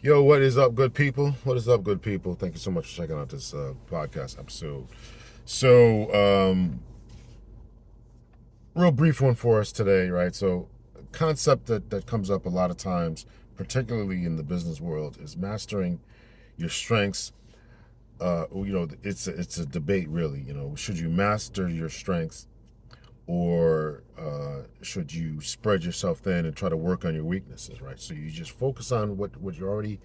Yo, what is up, good people? What is up, good people? Thank you so much for checking out this podcast episode. So, real brief one for us today, right? So, concept that comes up a lot of times, particularly in the business world, is mastering your strengths. It's a debate, really. Should you master your strengths, or should you spread yourself thin and try to work on your weaknesses, right? So you just focus on what you already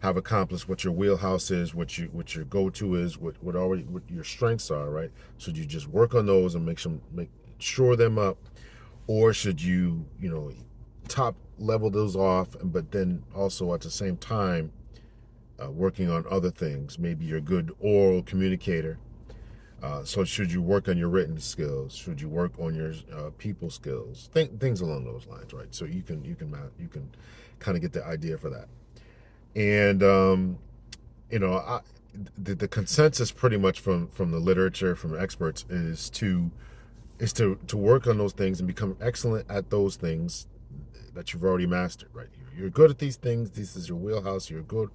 have accomplished, what your wheelhouse is, what your go to is, what your strengths are, right? Should you just work on those and make shore them up, or should you top level those off, but then also at the same time working on other things? Maybe you're a good oral communicator. So should you work on your written skills? Should you work on your people skills? Things along those lines, right? So you can kind of get the idea for that. And you know, I, the consensus pretty much from the literature, from experts, is to work on those things and become excellent at those things that you've already mastered. Right, you're good at these things. This is your wheelhouse. You're a good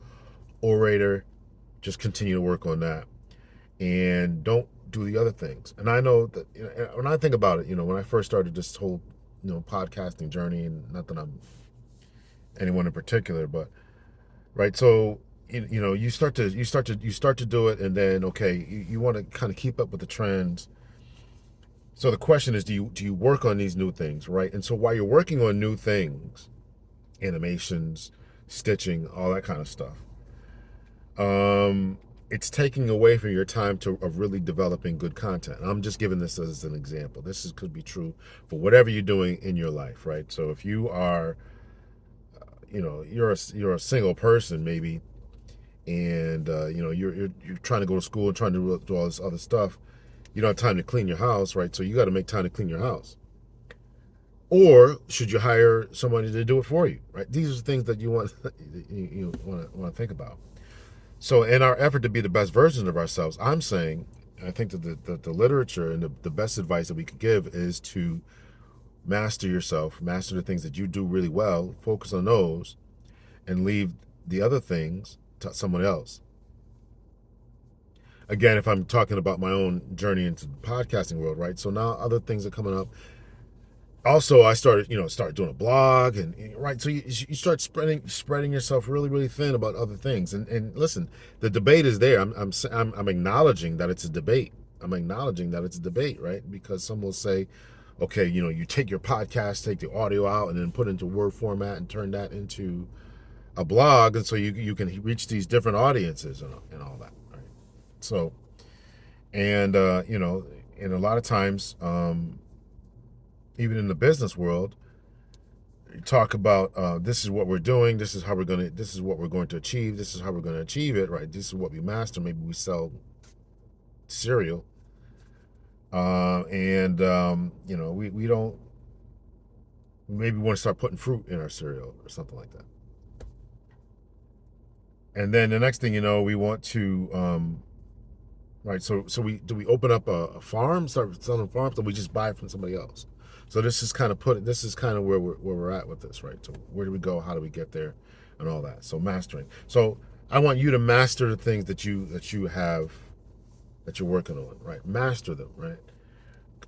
orator. Just continue to work on that, and don't do the other things. And I know that when I think about it, when I first started this whole podcasting journey, and not that I'm anyone in particular, but right, so you start to do it, and then okay, you want to kind of keep up with the trends. So the question is, do you work on these new things, right? And so while you're working on new things, animations, stitching, all that kind of stuff, it's taking away from your time of really developing good content. And I'm just giving this as an example. Could be true for whatever you're doing in your life, right? So if you are, you're a single person maybe, and you're trying to go to school and trying to do all this other stuff. You don't have time to clean your house, right? So you got to make time to clean your house. Or should you hire somebody to do it for you, right? These are things that you want you want to think about. So in our effort to be the best version of ourselves, I'm saying, I think that the literature and the best advice that we could give is to master yourself, master the things that you do really well, focus on those, and leave the other things to someone else. Again, if I'm talking about my own journey into the podcasting world, right? So now other things are coming up. Also, I started doing a blog, and right. So you start spreading yourself really really thin about other things. And listen, the debate is there. I'm acknowledging that it's a debate. I'm acknowledging that it's a debate, right? Because some will say, okay, you take your podcast, take the audio out, and then put it into Word format and turn that into a blog, and so you can reach these different audiences and all that, right? So and and a lot of times, even in the business world, you talk about this is what we're doing, this is what we're going to achieve, this is how we're going to achieve it, right? This is what we master. Maybe we sell cereal, and we don't. Maybe we want to start putting fruit in our cereal or something like that. And then the next thing you know, we want to right. So we open up a farm, start selling farms, or we just buy it from somebody else? So this is kind of where we're at with this, right? So where do we go? How do we get there? And all that. So mastering. So I want you to master the things that you have, that you're working on, right? Master them, right?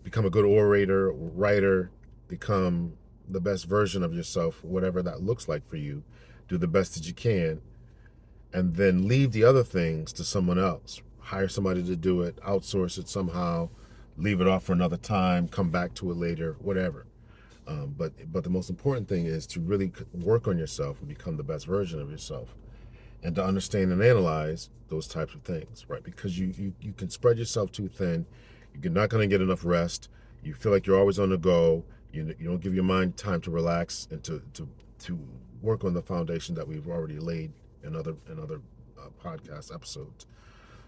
Become a good orator, writer, become the best version of yourself, whatever that looks like for you. Do the best that you can, and then leave the other things to someone else. Hire somebody to do it, outsource it somehow, leave it off for another time, come back to it later, whatever. But the most important thing is to really work on yourself and become the best version of yourself, and to understand and analyze those types of things, right? Because you can spread yourself too thin. You're not going to get enough rest. You feel like you're always on the go. You don't give your mind time to relax and to work on the foundation that we've already laid in other podcast episodes.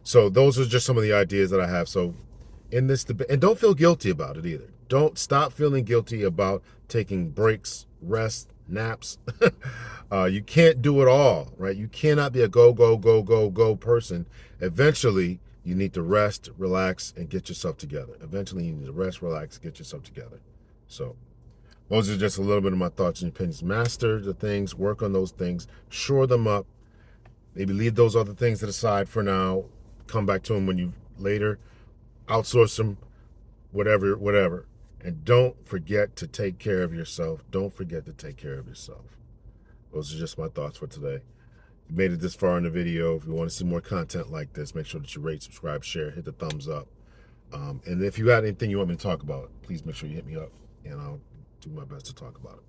So those are just some of the ideas that I have. So in this debate, and don't feel guilty about it either. Don't stop feeling guilty about taking breaks, rest, naps. You can't do it all, right? You cannot be a go, go, go, go, go person. Eventually, you need to rest, relax, and get yourself together. Eventually, you need to rest, relax, get yourself together. So, those are just a little bit of my thoughts and opinions. Master the things, work on those things, shore them up, Maybe leave those other things to the side for now. Come back to them when you later. Outsource them, whatever. And don't forget to take care of yourself. Don't forget to take care of yourself. Those are just my thoughts for today. You made it this far in the video. If you want to see more content like this, make sure that you rate, subscribe, share, hit the thumbs up. And if you got anything you want me to talk about, please make sure you hit me up, and I'll do my best to talk about it.